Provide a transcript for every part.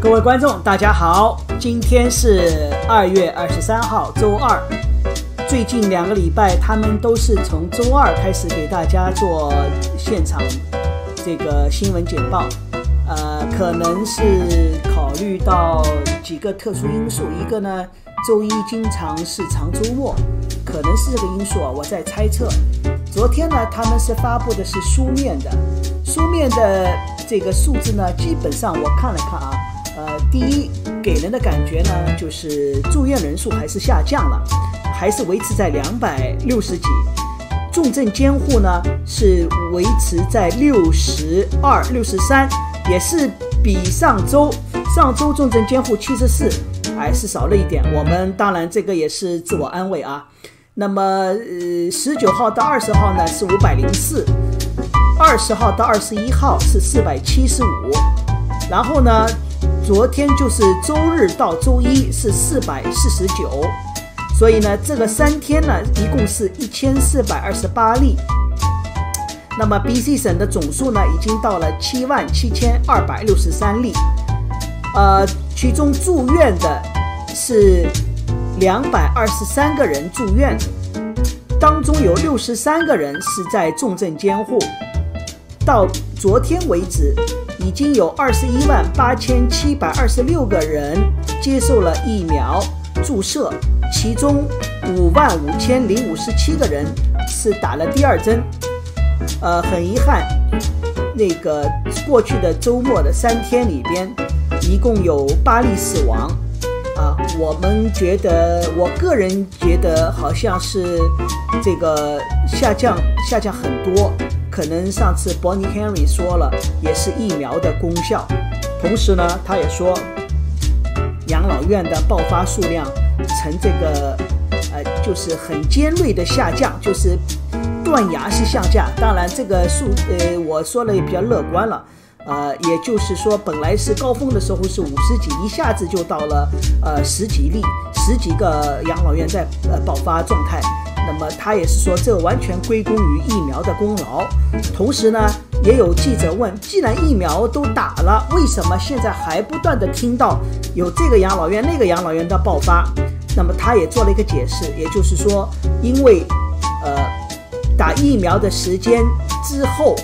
各位观众，大家好，今天是2月23号，周二。最近2个礼拜，他们都是从周二开始给大家做现场这个新闻简报。可能是考虑到几个特殊因素，一个呢，周一经常是长周末，可能是这个因素啊，我在猜测。昨天呢，他们是发布的是书面的这个数字呢，基本上我看了看啊，第一给人的感觉呢，就是住院人数还是下降了，还是维持在260几，重症监护呢是维持在62、63，也是比上周重症监护74还是少了一点。我们当然这个也是自我安慰啊。那么19号到20号呢是504。20号到21号是475，然后呢，昨天就是周日到周一是449，所以呢，这个3天呢，一共是1428例。那么 Bc 省的总数呢，已经到了77263例，其中住院的是223个人住院，当中有63个人是在重症监护。到昨天为止，已经有218726个人接受了疫苗注射，其中55057个人是打了第2针。很遗憾，那个过去的周末的3天里边，一共有8例死亡。我个人觉得好像是这个下降很多。可能上次 Bonnie Henry 说了，也是疫苗的功效。同时呢，他也说，养老院的爆发数量呈这个就是很尖锐的下降，就是断崖式下降。当然，这个我说了也比较乐观了。也就是说，本来是高峰的时候是50几，一下子就到了10几例，10几个养老院在爆发状态。那么他也是说，这完全归功于疫苗的功劳。同时呢，也有记者问，既然疫苗都打了，为什么现在还不断的听到有这个养老院那个养老院的爆发？那么他也做了一个解释，也就是说，因为打疫苗的时间之后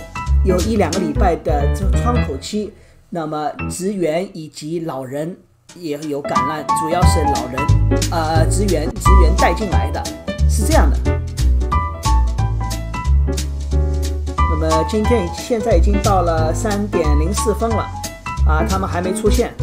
有1-2个礼拜的这个窗口期，那么职员以及老人也有感染，主要是老人职员带进来的。是这样的。那么现在已经到了3点04分了，他们还没出现。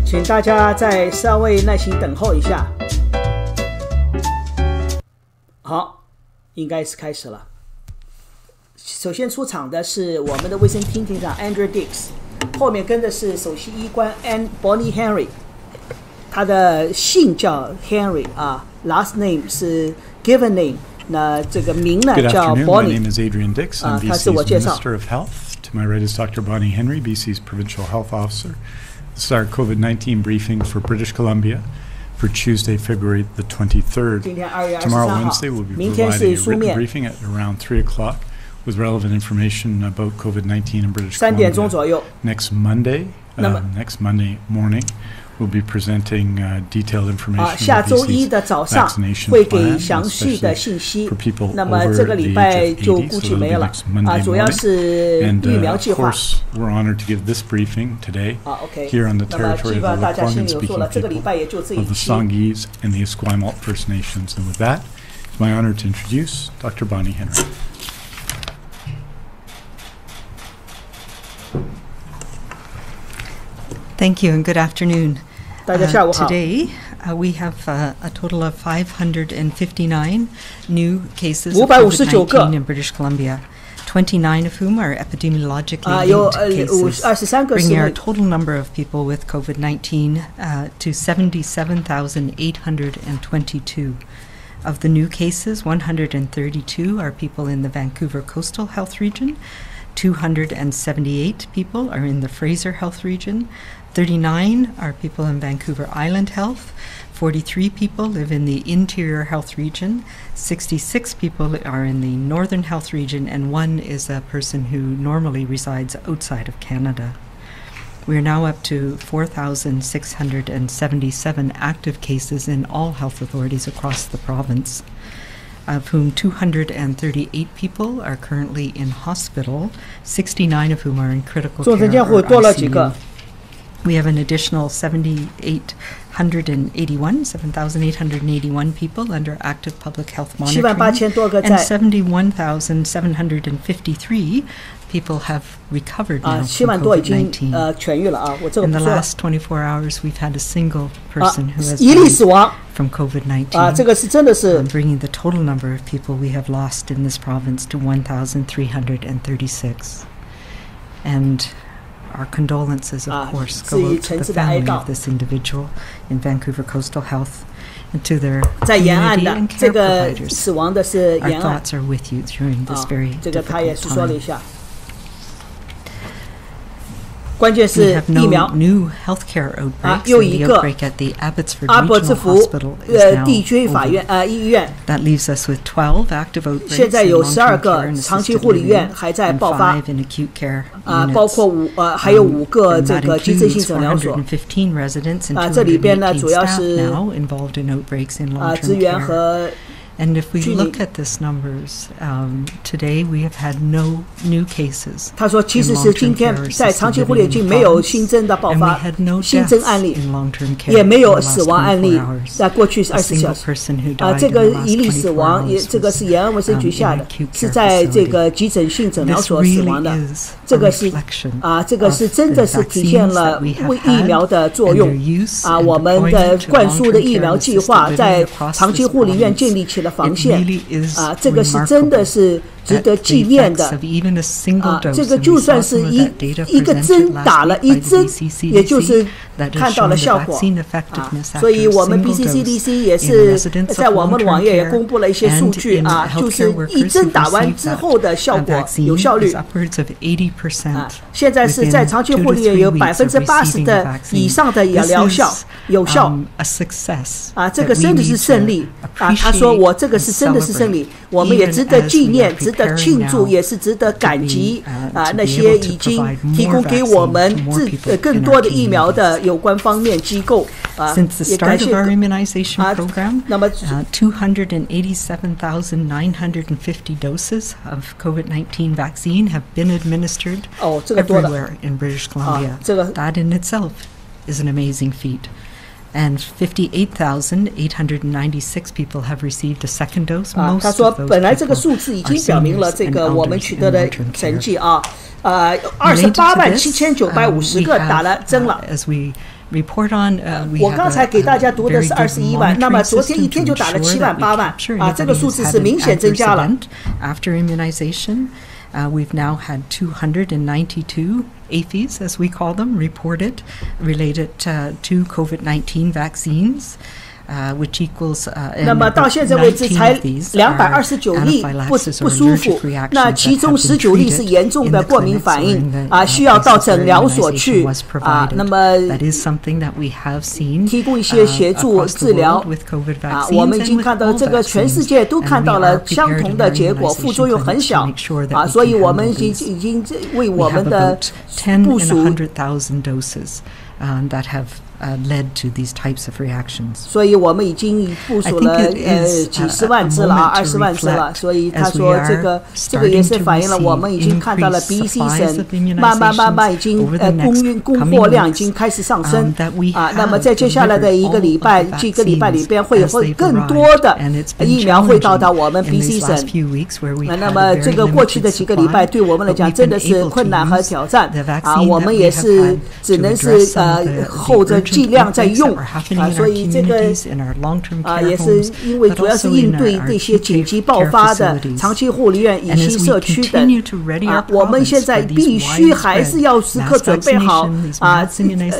请大家再稍微耐心等候一下。好，应该是开始了。首先出场的是我们的卫生厅厅长 Andrew Dix， 后面跟的是首席医官 Bonnie Henry， 他的姓叫 Henry last name 是 given name， 那这个名呢叫 Bonnie。 My name is Adrian Dix. I'm BC's Minister of Health. To my right is Dr. Bonnie Henry, BC's Provincial Health Officer. This is our COVID-19 briefing for British Columbia for Tuesday, February the 23rd. Tomorrow, Wednesday, we'll be providing a written briefing at around 3 o'clock with relevant information about COVID-19 in British Columbia. Next Monday morning, we'll be presenting detailed information about BC's vaccination plan, especially for people over the age of 80, so that'll be next Monday morning. And of course, we're honored to give this briefing today here on the territory of the Lekwungen-speaking people of the Songhees and the Esquimalt First Nations. And with that, It's my honor to introduce Dr. Bonnie Henry. Thank you and good afternoon. 大家下午好。 Today we have a total of 559 new cases of 559 COVID-19 in British Columbia, 29 of whom are epidemiologically 有 linked cases, 23个 bringing 是 our total number of people with COVID-19 to 77,822. Of the new cases, 132 are people in the Vancouver Coastal Health Region, 278 people are in the Fraser Health Region, 39 are people in Vancouver Island Health, 43 people live in the Interior Health Region, 66 people are in the Northern Health Region, and 1 is a person who normally resides outside of Canada. We are now up to 4,677 active cases in all health authorities across the province, of whom 238 people are currently in hospital, 69 of whom are in critical care or ICU. We have an additional 7,881 people under active public health monitoring, and 71,753 people have recovered now from COVID-19. In the last 24 hours, we've had a single person who has died from COVID-19, bringing the total number of people we have lost in this province to 1,336. And our condolences, of course, go out to the family of this individual in Vancouver Coastal Health and to their community and care providers. Our thoughts are with you during this very difficult time. 关键是 We have 疫苗 no new healthcare outbreaks, 又 and 一 the 个 outbreak at the Abbotsford 阿伯 Regional 兹福 Hospital is now 地区法 over. 院医院 That leaves us with 12 active outbreaks 现在 in 有 long-term 12 care 个 and 长期 assisted 护理 living 院还在 and 爆发 5 in acute care 包 units. 括还有5个 And 这 that 个急症性 includes 诊疗所 415 residents and 这里边呢 218主要 staff 是 now involved in outbreaks in 资 long-term 源 care. 和 And if we 距离 look at this numbers, today we have had no new cases 他说其 in 实是今 long-term 天 care 在 assisted 长期护 living 理 in 境 the 没有 province, 新增的爆 and we 发 had no 新增 deaths 案例 in long-term care 也没 in 有 the 死 last 亡案 24例 hours. 在过去 A 24 single 小时 person who died 这 in 个 the last 一例死 24亡也 hours 这个是延安卫生局下的 in an acute care 是在这 facility. 个急诊性诊疗 This 所死亡 really 的 is 这 a 个是 reflection 这个是 of 真 the 的是体现 vaccines 了 that we have 为疫苗 had 的作 and 用 their use and 我们的 deployment to 灌输的 long-term 疫 care 苗 and 计 assisted 划 living 在 across 长期 this 护理院 province. 建立起了防 It 线 really is 这个是真的 remarkable 是值 that 得 the 纪念 effects 的 of even a single dose, 这个 and 就 we 算 saw 是 some of that data 一个 presented 针 last 打了 week 一 by the 针 BC 也就是 CDC that has 看到 shown 了 the 效果 vaccine effectiveness 所 after 以 a 我们 single BCC dose DC 也 in 是 residents 在 of 我们的 long-term 网页也 care 公布了一些 and 数据 in 就 healthcare 是一 workers 针 who 打完 received 之 that 后的效果 vaccine 有效率 is upwards of 80%现在是在长期护理院有 80% 的以上的疗效有效 a success 这个真的是胜利他说我这个是真的是胜利我们也值得纪念值得庆祝也是值得感激那些已经提供给我们更多的疫苗的有关方面机构 Since the start of our immunization program, 那么 287,950 doses of COVID-19 vaccine have been administered 这个多了 everywhere in British Columbia. 这个 That in itself is an amazing feat. And 58,896 people have received a second dose. 他 Most 说 of those 本来这个 people 数字已 are 经表明了 seniors 这 and 个我们 elders 取 in 得的 long-term 成 care. 绩28,950个打了针了 As we report on, we 我 have 刚才 a 给大家读的 very 是 good 21万那么 monitoring 昨天一 system 天 to 就打了 ensure 7 that 万 we 8万 capture 这个 anybody 数 who's 字 had 是 an 明显增 adverse 加了 event after immunization. We've now had 292 APHEs, as we call them, reported related to COVID-19 vaccines. Which equals 那么到现在为止才229例不舒服那其中19例是严重的过敏反应需要到诊疗所去那么提供一些协助治疗我们已经看到这个全世界都看到了相同的结果副作用很小所以我们已经为我们的部署that have led to these types of reactions. 所以我们已经部署了几十万支了，20万支了。所以他说这个也是反映了我们已经看到了 BC 省慢慢已经供货量已经开始上升啊。那么在接下来的几个礼拜里边会更多的疫苗会到达我们 BC 省。那么这个过去的几个礼拜对我们来讲真的是困难和挑战啊，我们也是只能是后着剂量在用啊，所以这个也是因为主要是应对这些紧急爆发的长期护理院、隐形社区等啊，我们现在必须还是要时刻准备好啊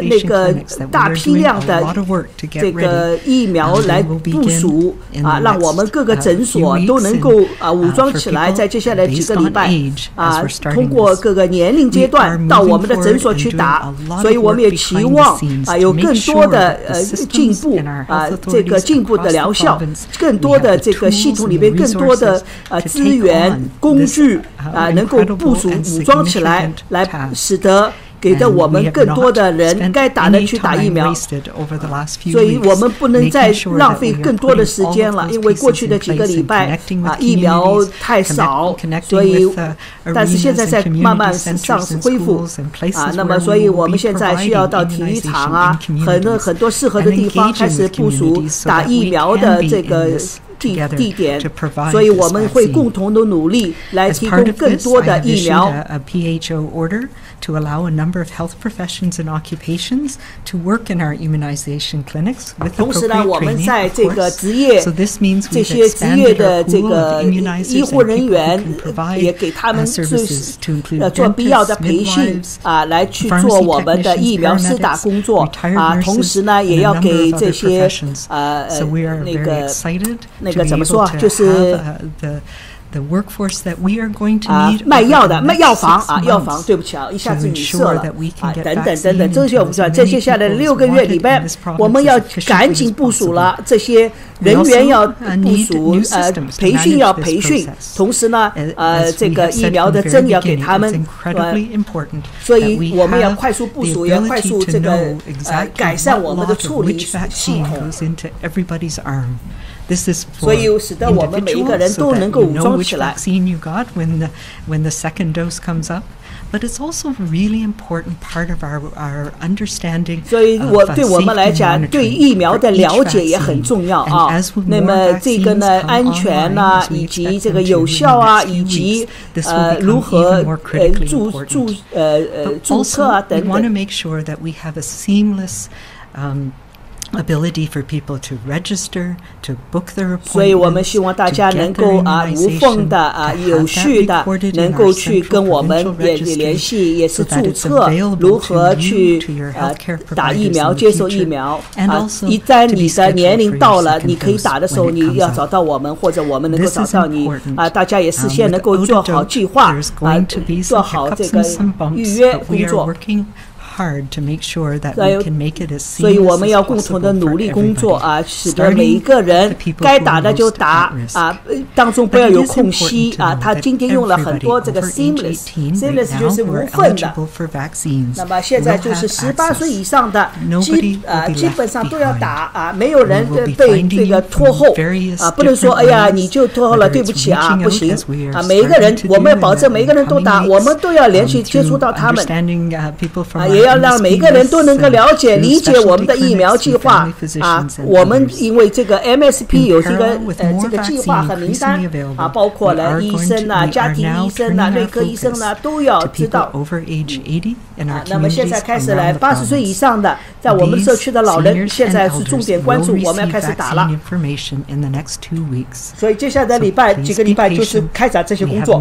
那个大批量的这个疫苗来部署啊，让我们各个诊所都能够武装起来，在接下来几个礼拜啊，通过各个年龄阶段到我们的诊所去打，所以我们也期望有更多的进步啊，这个进步的疗效，更多的这个系统里边更多的资源工具啊，能够部署武装起来，来使得给的我们更多的人该打的去打疫苗，所以我们不能再浪费更多的时间了，因为过去的几个礼拜疫苗太少，所以但是现在在慢慢恢复啊，那么所以我们现在需要到体育场啊，很多适合的地方开始部署打疫苗的这个地点，所以我们会共同的努力来提供更多的疫苗。To allow a number of health professions and occupations to work in our immunization clinics with appropriate training, of course. So this means we've expanded our pool of immunizers and people who can provide services to include dentists, midwives, pharmacy technicians, paramedics, and a number of other professions. So we are very excited to be able to have the workforce that we are going to need 卖药的药房啊，药房对不起啊，一下子语塞了啊，等等，这些我们说，在接下来的6个月里边，我们要赶紧部署了，这些人员要部署，培训要培训，同时呢，这个疫苗的针要给他们，所以我们要快速部署，也要快速这个改善我们的处理系统。所以使得我们每一个人都能够武装起来。But it's also a really important part of our understanding. 所以对我们来讲，对疫苗的了解也很重要啊。那么这个呢，安全啊，以及这个有效啊，以及如何注册啊等等。We want to make sure that we have a seamless ability for people to register, to book their appointments, 所以我们希望大家能够无缝的有序的能够去跟我们联系，也是注册如何去打疫苗，接受疫苗啊。一旦你的年龄到了，你可以打的时候，你要找到我们，或者我们能够找到你啊。大家也事先能够做好计划啊，做好这个预约工作。所以我们要共同的努力工作啊，使得每一个人该打的就打啊，当中不要有空隙啊。他今天用了很多这个 seamless 就是无缝的。那么现在就是18岁以上的基本上都要打啊，没有人被这个拖后啊，不能说哎呀你就拖后了，对不起啊，不行啊，每一个人我们要保证每一个人都打，我们都要连续接触到他们啊，也要让每一个人都能够了解理解我们的疫苗计划啊。我们因为这个 MSP 有这个计划和名单啊，包括了医生啊、家庭医生啊、内科医生啊都要知道啊。那么现在开始来80岁以上的，在我们社区的老人现在是重点关注，我们要开始打了。所以接下来的几个礼拜就是开展这些工作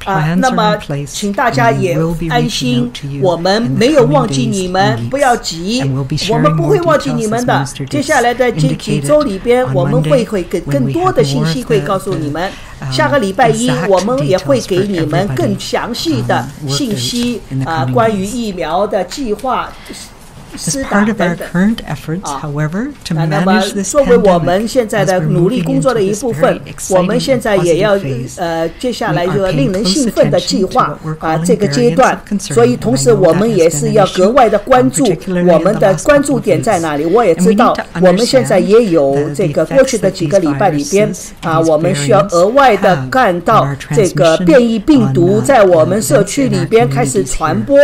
啊。那么请大家也安心，我们没有忘记你们，不要急，我们不会忘记你们的。接下来的几周里边，我们会给更多的信息会告诉你们。下个礼拜1，我们也会给你们更详细的信息啊，关于疫苗的计划。施 As 打 part of 等 our 等。 current efforts, however, to 那么 manage this 作为我们 pandemic, 现在 as 的 we're 努力 moving 工作 into 的一 this 部分 very， 我们 exciting 现 and 在也要 positive phase, 接下来 we 这 are 个 paying 令人 close 兴奋的 attention 计 to 划 what we're calling 这个阶 variants 段 of concern. 所以同 And I 时 know 我 that 们 has 也 been 是 an 要 issue, 格外的关注 particularly 我 in 们 the 的 last 关 couple 注 of 点在 weeks. 哪里。我也 And 知 we 道 need to 我们现在 understand 也有 the 这个 effects 过去的 that 几个 these 礼拜里边 viruses, these 我们需要 variants 额外的 have 看 on 到 our 这个 transmission 变异病 on 毒在我们 events 社区 in 里 our 边开始 communities 传 here. 播。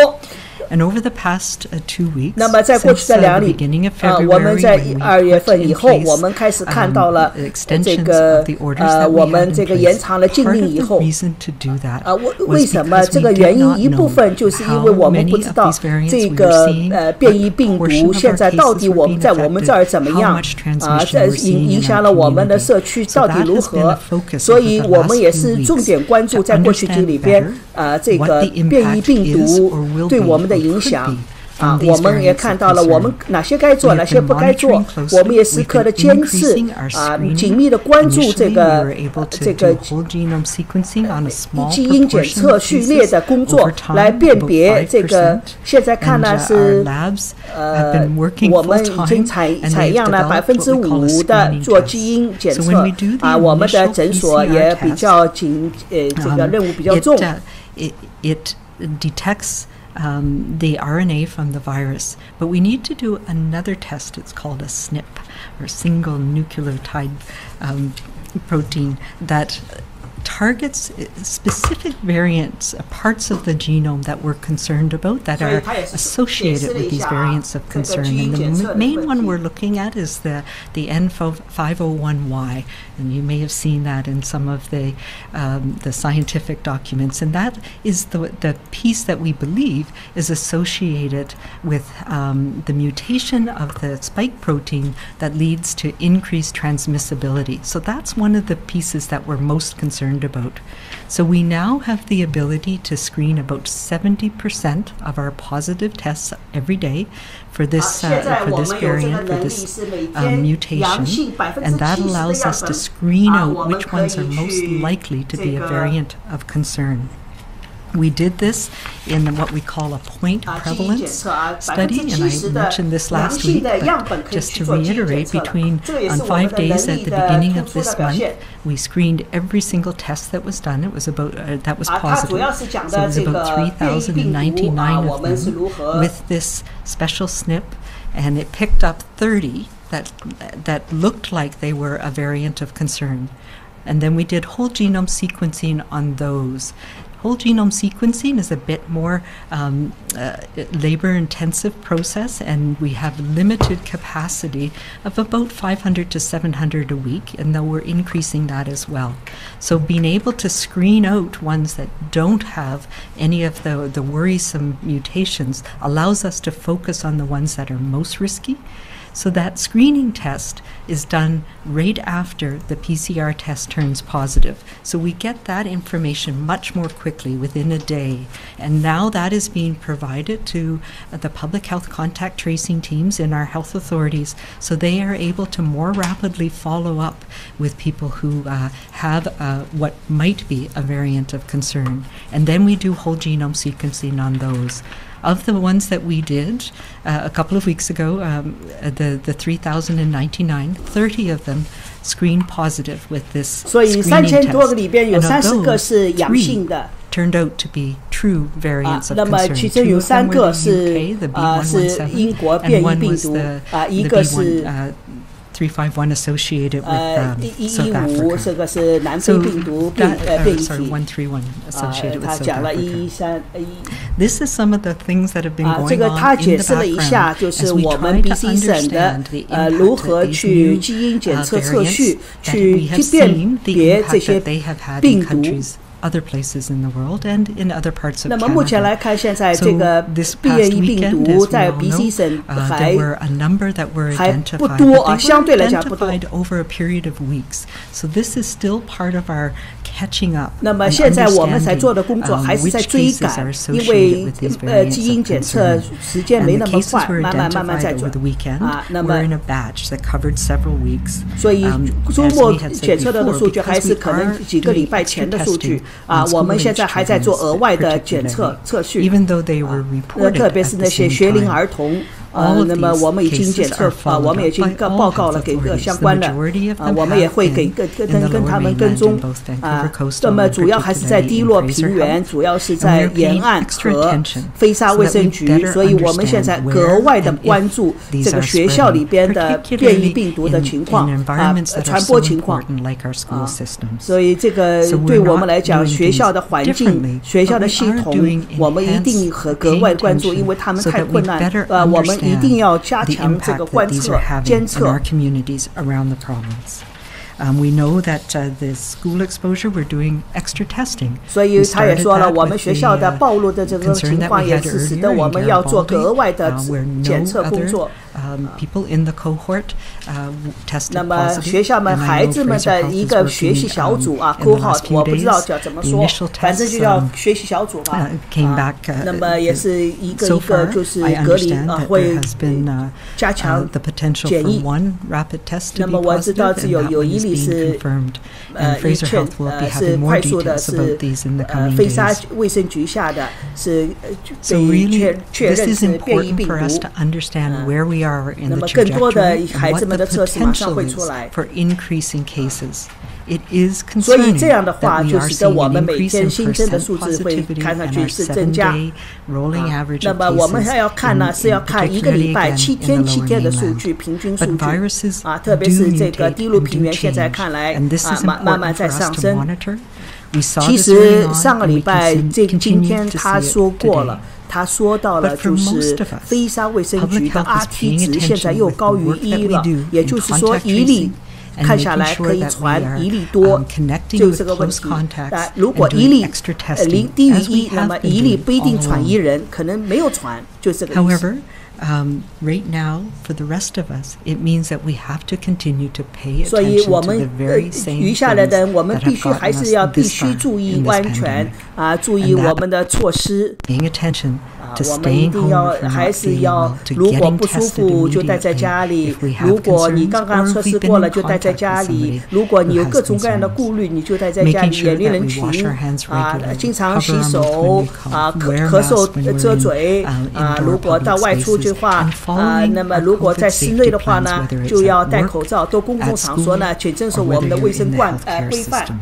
And over the past 2 weeks, 那么在过去 since 的 the 2 礼 beginning of 我们 February, 在 when we 2月 put 份 in 以后 place 我们开始看到了 extensions 这个 of the orders that we 我 had 们 in 这个 place. 延长了禁 Part 令 of 以 the 后 reason to do that 为 was 什么 because 这 we 个 did 原因 not 一部 know 分就是因为 how 我们不 many 知 of 道 these variants 这 we were 个 seeing, 变异 what 病 portion 毒 of 现 our 在到 cases 底 were 我们 being 在我们这儿 affected, 怎么 how 样 much transmission we're seeing 影 in 响 our 了我们的 community. 社区 So 到底 that 如 has been a 何 focus 所 over 以 the 我们 last 也 few 是重 weeks 点关注 to 在过去这 understand 里边 better 这 what 个 the 变异 impact 病 is 毒 or will 对 be 我们的 or 影 could 响 be from 我 these 们也 variants 看 of 到了我们 concern. 哪些该做 We 哪 have 些 been 不该做 monitoring closely. 我们也时 We've 刻的 been 监视 increasing our screening. 紧密的关注 Initially, 这 we 个 were able to 这个 do whole genome sequencing on a small 基因检 proportion 测 of 序列 cases 的工 over 作 time, 来辨 about 别这个 5%. 现在看 And 呢 our 是 labs have been working 我们 full 已经 time, and 采 they've 样了 developed what we call a 5%的 screening 做 test. 基因检 So 测 when we do the 我们的 initial 诊所 PCR 也比 test, 较紧这个任务比较重 it detects the RNA from the virus, but we need to do another test. It's called a SNP, or single nucleotide protein, that targets specific variants, parts of the genome that we're concerned about that are associated with these variants of concern. And the main one we're looking at is the N501Y, and you may have seen that in some of the scientific documents. And that is the piece that we believe is associated with the mutation of the spike protein that leads to increased transmissibility. So that's one of the pieces that we're most concerned about. So we now have the ability to screen about 70% of our positive tests every day for this variant, for this mutation, and that allows us to screen out which ones are most likely to be a variant of concern. We did this in what we call a point prevalence study, and I mentioned this last week, but just to reiterate, on 5 days at the beginning of this month, we screened every single test that was done. It was about that was positive, so it was about 3,099 of them with this special SNP, and it picked up 30 that looked like they were a variant of concern. And then we did whole genome sequencing on those. Whole genome sequencing is a bit more labor-intensive process, and we have limited capacity of about 500 to 700 a week, and though we're increasing that as well. So being able to screen out ones that don't have any of the worrisome mutations allows us to focus on the ones that are most risky. So that screening test is done right after the PCR test turns positive. So we get that information much more quickly, within a day. And now that is being provided to the public health contact tracing teams in our health authorities, so they are able to more rapidly follow up with people who have what might be a variant of concern. And then we do whole genome sequencing on those. Of the ones that we did a couple of weeks ago, the 3,099, 30 of them screened positive with this screening test. And of those, 3 turned out to be true variants of concern. 2 of them were the UK, the B117, and one was the B1 351 associated with South Africa. So that, sorry, 131 associated with South Africa. This is some of the things that have been going on in the background as we try to understand the impact of these new variants that we have seen, the impact that they have had in countries, other places in the world and in other parts of Canada. So this past weekend, as we all know, there were a number that were identified, but they were identified over a period of weeks. So this is still part of our catching up and understanding which cases are associated with these variants of concern. And the cases were identified over the weekend. We're in a batch that covered several weeks. As we had said before, because we are doing extra testing, 我们现在还在做额外的检测测序 even though they were reported 特别是那些学龄儿童那么我们已经检测我们已经报告了给各相关的我们也会给跟他们跟踪那么主要还是在低落平原，主要是在沿岸和飞沙卫生局，所以我们现在格外的关注这个学校里边的变异病毒的情况传播情况所以这个对我们来讲，学校的环境、学校的系统，我们一定格外关注，因为他们太困难。我们一定要加强这个观测、监测。We know that the school exposure, we're doing extra testing. 所以他也说了，我们学校的暴露的这个情况也是使得我们要做格外的检测工作。People in the cohort tested 那么学校们孩子们的一个学习小组cohort 我不知道叫怎么说，反正就叫学习小组吧。那么也是一个一个就是隔离会加强检疫。那么我知道只有一例是是快速的，是飞沙卫生局下的，是被确认是变异病毒。那么更多的孩子们的测试马上会出来。所以这样的话，就使得我们每天新增的数字会看上去是增加。那么我们还要看呢，是要看一个礼拜7天的数据，平均数据特别是这个低陆平原现在看来慢慢在上升。其实上个礼拜今天他说过了。他说到了，就是飞沙卫生局的 RT 值现在又高于1了，也就是说1例看下来可以传1例多，就这个问题。如果1例低于1，那么1例不一定传1人，可能没有传，就这个意思。Right now, for the rest of us, it means that we have to continue to pay attention 所以我 to 们 the very same 余下来的人，我们 things 必须 that 还 have 是要 gotten us 必 this 须 far 注意 in this 安全 注意 And 我们的措施。paying attention to 我们一 staying 定 home 要 if we're 还 not 是 feeling 要 well, to 如果 getting 不舒 tested 服就待在 immediately. 家里 If we have 如果你 concerns 刚刚 or 测 if 试 we've 过 been 了 in 就待在 contact 家 with 里 somebody 如果你有 who 各 has 种各样的 concerns. 顾虑你就待在家 Making 里 sure 远离 that 人 we 群 wash our hands regularly, 经常 cover 洗 our mouth 手 when we cough, wear 咳嗽 masks when we're 遮 in 嘴 indoor 如果到 public 外出的 spaces, 话 and following 那么 our 如果 COVID 在室内 safety 的话 plans, 呢 whether it's 就要 at 戴 work, 口罩到公共 at 场所 school, 呢请遵守 or 我们的 whether 卫 you're 生 in the 规 healthcare 范 system.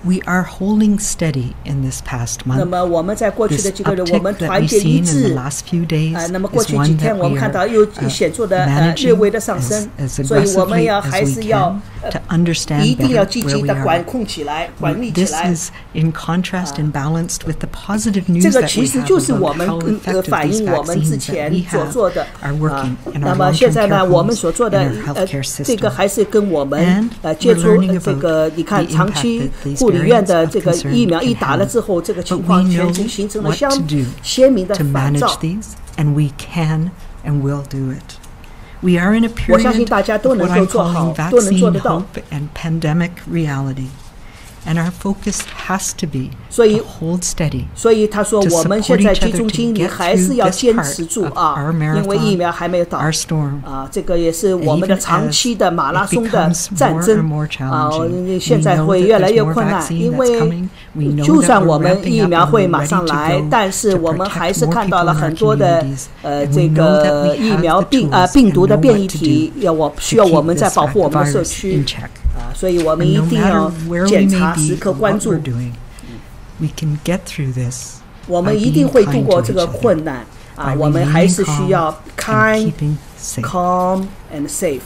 We are holding steady in this past 那 month. 么我们在过去的 This 几个月我们 uptick that 团 we've 结一 seen in 致 the last few days 那么过 is 去几 one 天 that 我们 we 看到 are 又显著的略微的上升 as 所以我们 aggressively 要还 as 是 we 要 can to understand 一定要 better 积 where 极 we 的 are. 管控起来管理起 This 来 is in contrast and balanced with the positive 这 news 个 that 其 we 实 have 就是 about 我们 how effective 反 these 映我们之 vaccines that 前 we 所 have 做的 are working in 那 our 么现 long-term 在 care 呢我们 homes 所做 and 的 our healthcare 这个 system. 还是跟我们 And 接 we're 触 learning 这个 about 你看 the 长期 impact that these 护理院 variants 的 of 这个 concern 疫苗 can 一打了 have. 之后这个 But 情 we 况 know 形成了 what to do 鲜明的 to 反 manage 照 these, and we can and will do it. We are in a 我相信 period 大家都 of 能 what 够 I'm 做好 calling 都能做 vaccine 得到 hope and pandemic reality. And our focus has to be 所以 to hold steady. 所以他说 To 我们 support 现在 each 集 other 中 to 精力 get 还是 through 要 this 坚 part 持住 of our 因为疫 marathon, 苗还没有到 our storm. 这个也是我们的 And even 长期的马拉 as 松 it 的 becomes 战 more 争 and more challenging, 现在 we know 会 that 越来 there's 越 more 困难 vaccine 因 that's 为 coming. We know 就 that 算 we're 我们 ramping 疫 up 苗 and 会 we're 马 ready 上 to 来 go 但是 to 我们还 protect 是 more 看到 people 了 in our 很多的 communities. And 这 we know that 个 we 疫 have 苗 the 病 tools 病毒 and 的 know 变 what 异 to 体 do 需要 to 我 keep 们在 this 保护我们的社 virus 区 in check. 所以我们 And 一 no 定 matter 要 where we 检 may 查 be 时刻 or 关 what 注 we're doing, we can get through this 我们 by 一定 being 会度 kind 过 to 这个 each other, 困难 by 我们还 remaining 是需 calm 要 and kind keeping safe. calm and safe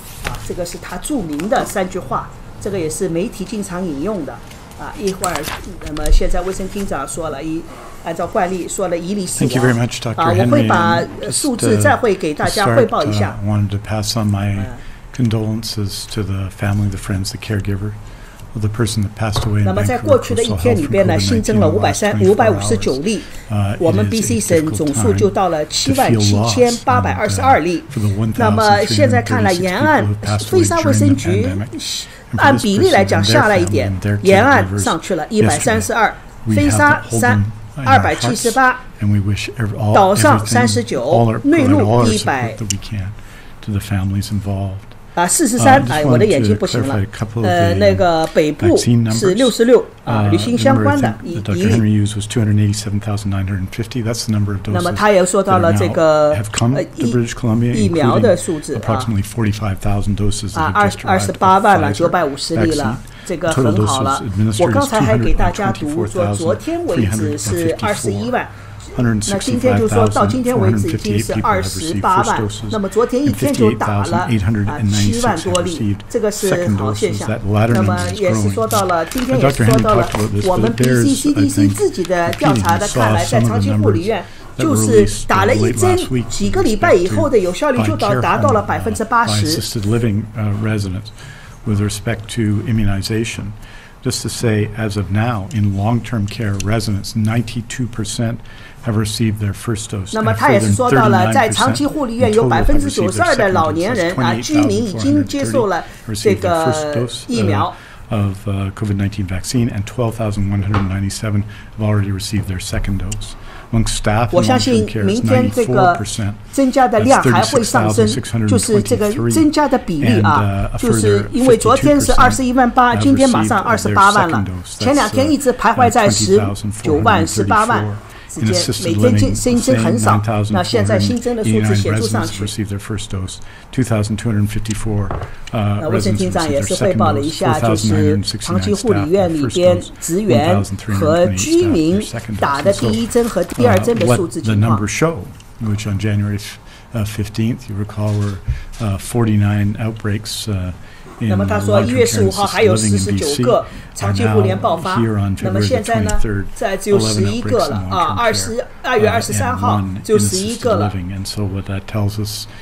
这个是他著名的3句话这个也是媒体经常引用的一会儿那么现在卫生厅长说了按照惯例说了1例死 Thank you very much, Dr. Henry. 我会把数字再会给大家汇报一下 wanted to pass on my condolences to the family, the friends, the caregiver of the person that passed away in 那么在 Vancouver 过去的一 Coastal 天 Health 里 from 边呢新 COVID-19 增了 in the last 24 559 例 hours. 我们 It is BC a 省 difficult 总数 time 就到了 to feel loss, 77,822 例 for the 那么现在看来 1,336 沿岸 people who passed 飞 away 沙卫 during 生 the 局 pandemic. 按比例来讲下来一点 沿岸上去了132 飞沙278 岛上39 内陆100 to the families involved. 43，我的眼睛不行了。那个北部是66旅行相关的一例。那么他也说到了这个疫苗的数字28万了，950例了。这个很好了。我刚才还给大家读说，昨天为止是21万。那今天就说到今天为止已经是28万，那么昨天一天就打了7万多例，这个是好现象。那么也是说到了，今天也是说到了我们 BC CDC 自己的调查的看来，在长期护理院就是打了一针，几个礼拜以后的有效率就达到了80%。With respect to immunization, just to say, as of now, in long-term care residents, 92% have received their first dose. 那么他也是说到了，在长期护理院有92%的老年人居民已经接受了这个疫苗。Of COVID-19 vaccine, and 12,197 have already received their second dose. 我相信明天这个增加的量还会上升，就是这个增加的比例就是因为昨天是21万8，今天马上28万了，前2天一直徘徊在19万、18万之间，每天新增很少。那现在新增的数字显著上去。卫生厅长也是汇报了一下，就是长期护理院里边职员和居民打的第1针和第2针的数字情况。Which on January 15th, you recall, were 49 outbreaks. 那么他说1月15号还有49个长期护理院爆发，那么现在呢，只有11个了2月23号就11个了，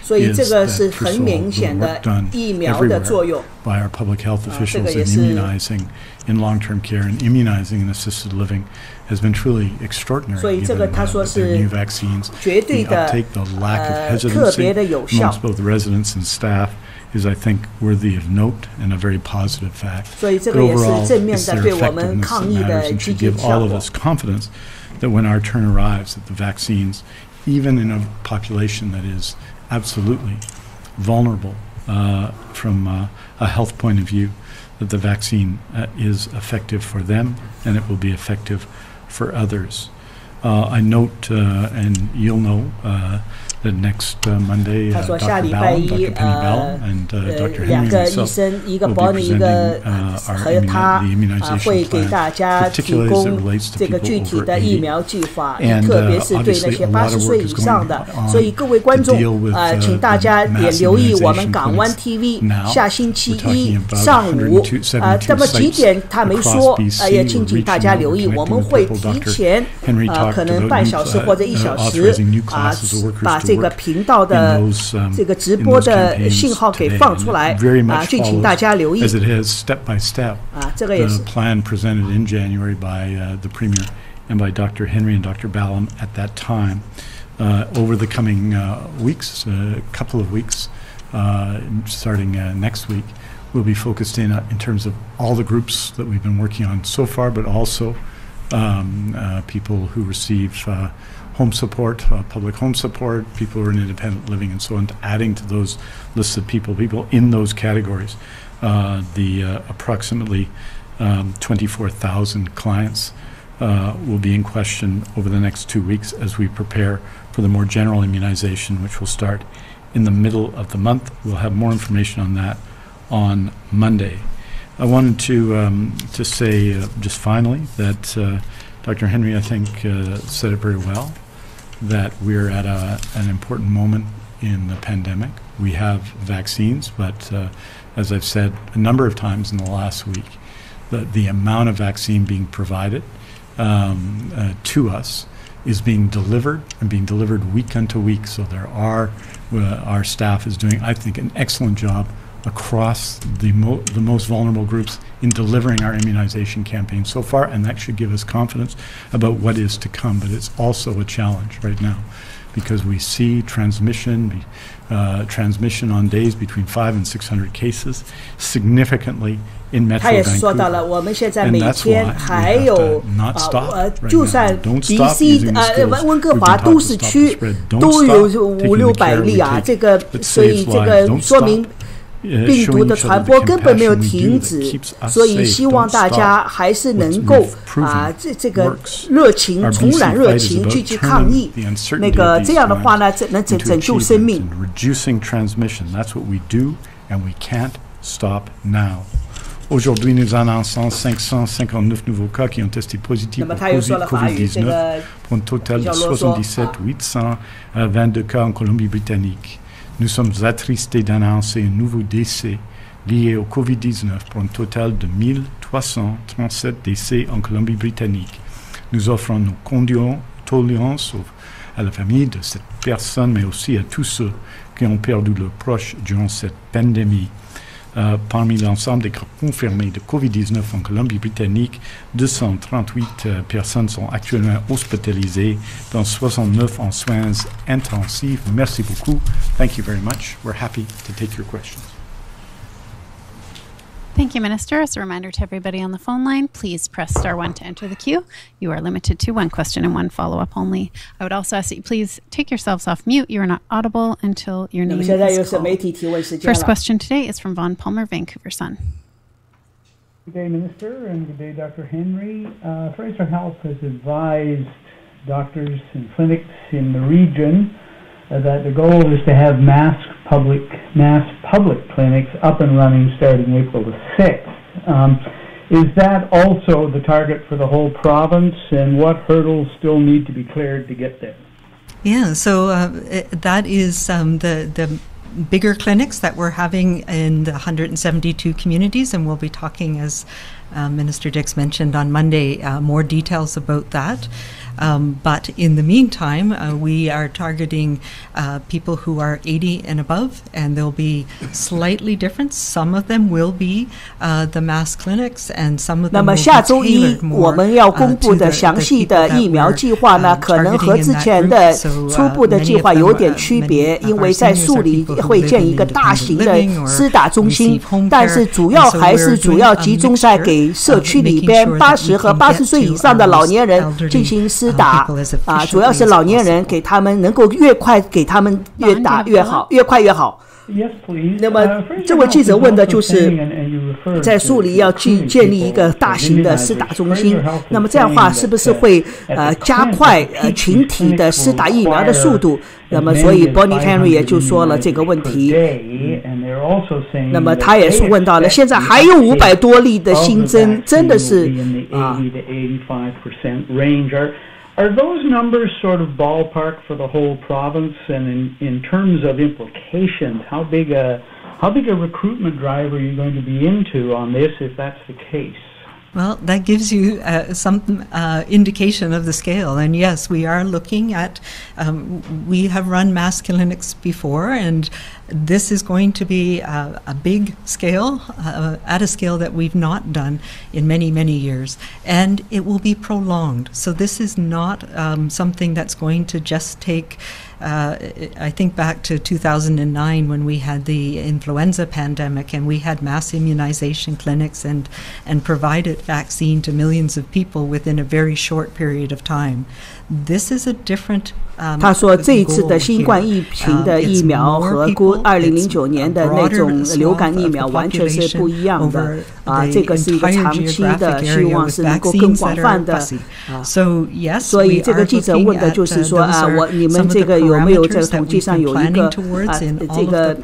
所以这个是很明显的疫苗的作用。By our public health officials in immunizing in long-term care and immunizing in assisted living has been truly extraordinary. 所以这个他说是 new vaccines, 绝对的特别的有效。Amongst both residents and staff is, I think, worthy of note and a very positive fact. 所以这个也是正面的对我们抗疫的积极效果。All of us confidence that when our turn arrives, that the vaccines, even in a population that is absolutely vulnerable from a health point of view, that the vaccine is effective for them and it will be effective for others. I note, and you'll know, that next Monday, Dr. Ballum, Dr. Penny Ballum, and Dr. Henry himself will be presenting the immunization plan, particularly as it relates to people over 80. And obviously, a lot of work is going on to deal with mass immunization clinics. Now, we're talking about 172 sites across BC. We're reaching Henry talked about authorizing new classes of workers to 这个频道的这个直播的信号给放出来敬请大家留意。As it has step by step, 这个也是 the plan presented in January by the Premier and by Dr. Henry and Dr. Ballum at that time. Over the coming weeks, couple of weeks, starting next week, we'll be focused in terms of all the groups that we've been working on so far, but also people who receive home support, public home support, people who are in independent living and so on, adding to those lists of people in those categories. The approximately 24,000 clients will be in question over the next 2 weeks as we prepare for the more general immunization, which will start in the middle of the month. We'll have more information on that on Monday. I wanted to say just finally that Dr. Henry, I think, said it very well, that we're at an important moment in the pandemic. We have vaccines, but as I've said a number of times in the last week, the amount of vaccine being provided to us is being delivered and being delivered week unto week. So our staff is doing, I think, an excellent job across the most vulnerable groups in delivering our immunization campaign so far, and that should give us confidence about what is to come. But it's also a challenge right now because we see transmission on days between 500 and 600 cases significantly in Metro Vancouver. 他也说到了，我们现在每天还有就算 BC 温哥华都市区都有500-600例啊，这个所以这个说明病毒的传播根本没有停止，所以希望大家还是能够这个热情，重燃热情，积极抗疫。那个这样的话呢，能拯救生命。Aujourd'hui, nous annonçons 559 nouveaux cas qui ont testé positifs pour COVID-19 pour un total de 77 822 cas en Colombie-Britannique. Nous sommes attristés d'annoncer un nouveau décès lié au COVID-19 pour un total de 1337 décès en Colombie-Britannique. Nous offrons nos condoléances à la famille de cette personne, mais aussi à tous ceux qui ont perdu leurs proches durant cette pandémie. Parmi l'ensemble des cas confirmés de COVID-19 en Colombie-Britannique, 238 personnes sont actuellement hospitalisées, dont 69 en soins intensifs. Merci beaucoup. Thank you very much. We're happy to take your questions. Thank you, Minister. As a reminder to everybody on the phone line, please press *1 to enter the queue. You are limited to one question and one follow-up only. I would also ask that you please take yourselves off mute. You are not audible until your name is called. First question today is from Vaughn Palmer, Vancouver Sun. Good day, Minister, and good day, Dr. Henry. Fraser Health has advised doctors and clinics in the region that the goal is to have mass public clinics up and running starting April the 6th. Is that also the target for the whole province, and what hurdles still need to be cleared to get there? Yeah, so that is the bigger clinics that we're having in the 172 communities, and we'll be talking, as Minister Dix mentioned on Monday, more details about that. But in the meantime, we are targeting people who are 80 and above, and they'll be slightly different. Some of them will be the mass clinics, and some of them will be tailored more 我们要公布的详细的疫苗计划呢，可能和之前的初步的计划有点区别，因为在树里会建一个大型的施打中心，但是主要集中在给社区里边80和80岁以上的老年人进行施打主要是老年人，给他们能够越快给他们越打越好，越快越好。那么这位记者问的就是在树里要去建立一个大型的施打中心，那么这样的话是不是会加快群体的施打疫苗的速度？那么所以 Bonnie Henry 也就说了这个问题。那么他也是问到了，现在还有500多例的新增，真的是Are those numbers sort of ballpark for the whole province? And in terms of implications, how big a recruitment drive are you going to be into on this if that's the case? Well, that gives you some indication of the scale. And yes, we are looking at, we have run mass clinics before, and this is going to be a big scale, at a scale that we've not done in many, many years. And it will be prolonged. So this is not something that's going to just take I think back to 2009 when we had the influenza pandemic and we had mass immunization clinics and provided vaccine to millions of people within a very short period of time. This is a different 他说这一次的新冠疫情的疫苗和2009年的那种流感疫苗完全是不一样的这个是一个长期的，希望是能够更广泛的所以这个记者问的就是说你们这个有没有在统计上有一个这个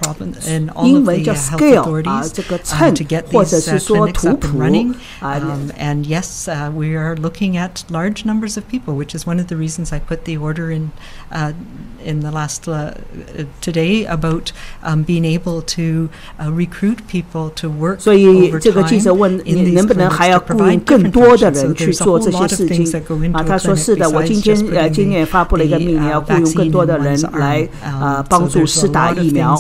英文叫 scale 这个秤或者是说图谱and yes, we are looking at large numbers of people, which is one of the reasons I put the order in the last today about being able to recruit people to work 所以这个记者问你能不能还要雇佣更多的人去做这些事情他说是的，我今天发布了一个命令，要雇佣更多的人来帮助施打疫苗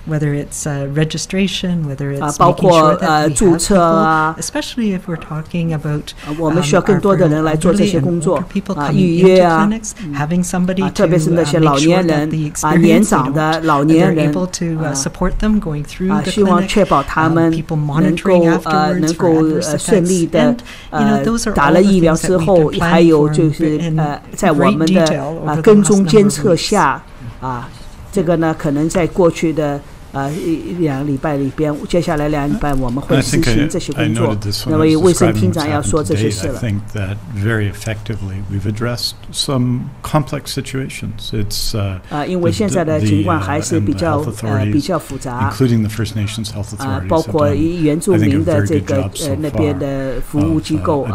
whether it's registration, whether it's 包括注册especially if we're talking about 我们需要更多的人来做这些工作预约having somebody 特别是那些老年人年长的老年人希望确保他们能够顺利的打了疫苗之后还有就是在我们的跟踪监测下这个呢可能在过去的2个礼拜里边，接下来2个礼拜我们会实行这些工作。那位卫生厅长要说这些事了。I think that very effectively we've addressed some complex situations. It's 因为现在的情况还是比较复杂 ，including the First Nations health authorities， 包括原住民的这个那边的服务机构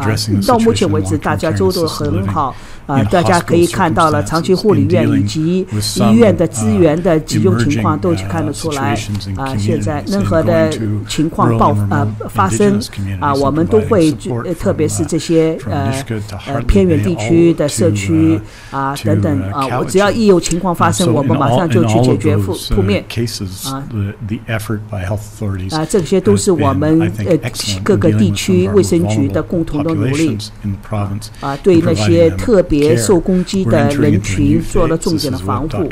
到目前为止大家做得很好。大家可以看到了长期护理院以及医院的资源的集中情况都看得出来。现在任何的情况发生我们都会特别是这些偏远地区的社区等等我只要一有情况发生，我们马上就去解决扑灭这些都是我们各个地区卫生局的共同的努力对那些特别受攻击的人群做了重点的防护。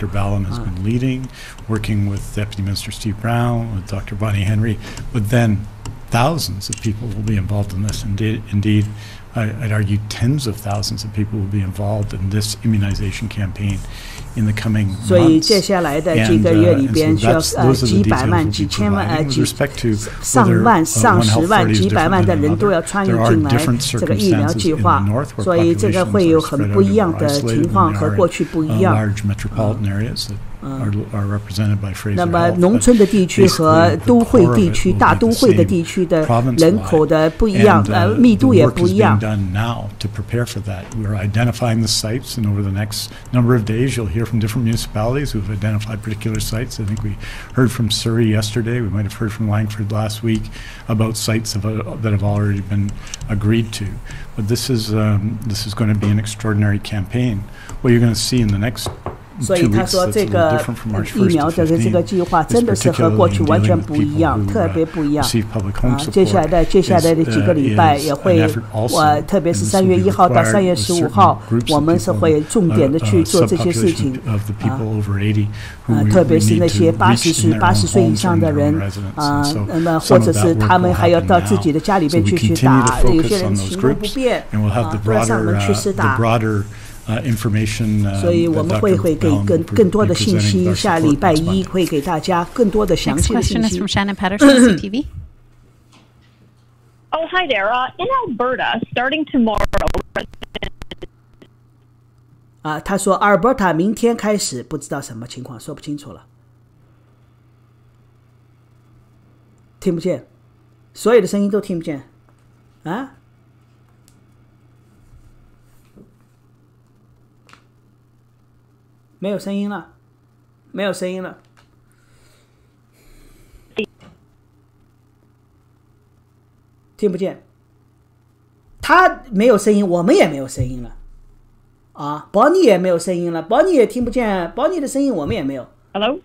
Working with Deputy Minister Steve Brown, with Dr. Bonnie Henry, but then thousands of people will be involved in this. Indeed, I'd argue tens of thousands of people will be involved in this immunization campaign in the coming months. 所以接下来的几个月里边需要几百万、几千万、上万、上十万、几百万的人都要参与进来这个疫苗计划，所以这个会有很不一样的情况和过去不一样。那么农村的地区和都会地区、大都会的地区的人口的不一样，密度也不一样。We're identifying the sites, and over the next number of days, you'll hear from different municipalities who've identified particular sites. I think we heard from Surrey yesterday. We might have heard from Langford last week about sites that have already been agreed to. But this is going to be an extraordinary campaign. What you're going to see in the next所以他说这个疫苗的这个计划真的是和过去完全不一样，特别不一样。接下来的几个礼拜也会，特别是3月1号到3月15号，我们是会重点的去做这些事情。特别是那些80岁以上的人那么或者是他们还要到自己的家里边去打，有些人行动不便不要上门去施打。所以我们会给更多的信息，下礼拜1会给大家更多的详细的信息。Next question is from Shannon Patterson, CTV. Oh, hi there. In Alberta, starting tomorrow. 他说阿尔伯塔明天开始不知道什么情况，说不清楚了，听不见，所有的声音都听不见啊。没有声音了，没有声音了，听不见。他没有声音，我们也没有声音了。保尼也没有声音了，保尼也听不见，保尼的声音我们也没有。Hello?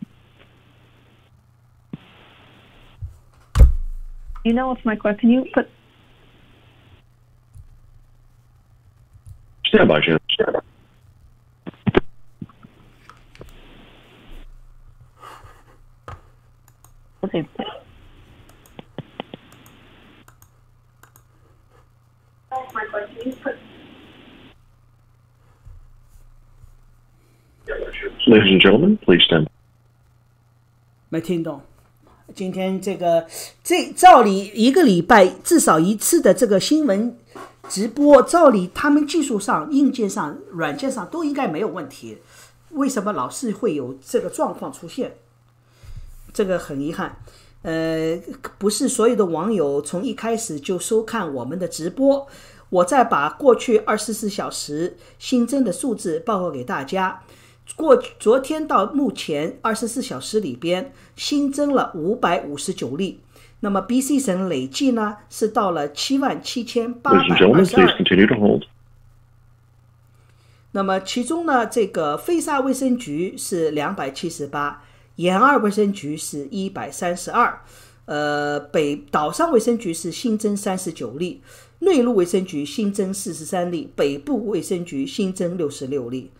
You know what's my question? Can you put... Stand by, Jen. Okay. Ladies and gentlemen, please stand. 没听懂。今天这照理一个礼拜至少一次的这个新闻直播，照理他们技术上、硬件上、软件上都应该没有问题，为什么老是会有这个状况出现？这个很遗憾，不是所有的网友从一开始就收看我们的直播。我再把过去24小时新增的数字报告给大家。昨天到目前24小时里边新增了559例，那么 BC 省累计呢是到了77822。那么其中呢，这个菲沙卫生局是278，沿岸卫生局是132，北岛上卫生局是新增39例，内陆卫生局新增43例，北部卫生局新增66例。